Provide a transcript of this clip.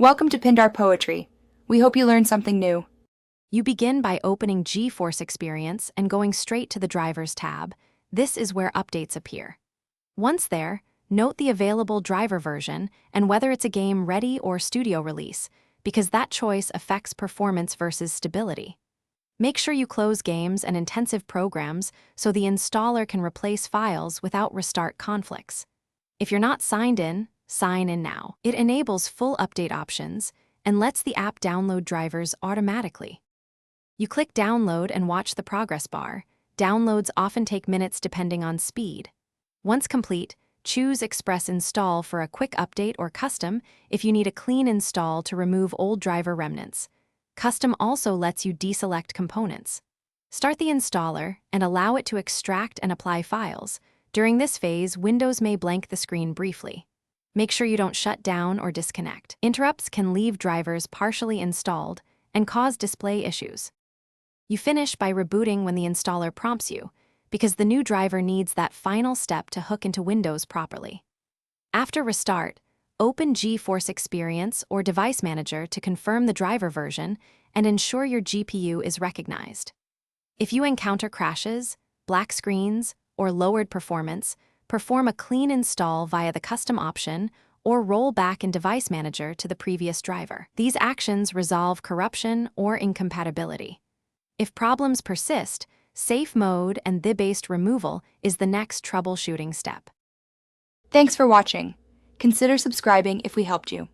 Welcome to Pindar Poetry. We hope you learned something new. You begin by opening GeForce Experience and going straight to the Drivers tab. This is where updates appear. Once there, note the available driver version and whether it's a game ready or studio release, because that choice affects performance versus stability. Make sure you close games and intensive programs so the installer can replace files without restart conflicts. If you're not signed in, sign in now. It enables full update options and lets the app download drivers automatically. You click Download and watch the progress bar. Downloads often take minutes depending on speed. Once complete, choose Express Install for a quick update or Custom if you need a clean install to remove old driver remnants. Custom also lets you deselect components. Start the installer and allow it to extract and apply files. During this phase, Windows may blank the screen briefly. Make sure you don't shut down or disconnect. Interrupts can leave drivers partially installed and cause display issues. You finish by rebooting when the installer prompts you, because the new driver needs that final step to hook into Windows properly. After restart, open GeForce Experience or Device Manager to confirm the driver version and ensure your GPU is recognized. If you encounter crashes, black screens, or lowered performance, perform a clean install via the custom option or roll back in Device Manager to the previous driver. These actions resolve corruption or incompatibility. If problems persist, safe mode and the-based removal is the next troubleshooting step. Thanks for watching. Consider subscribing if we helped you.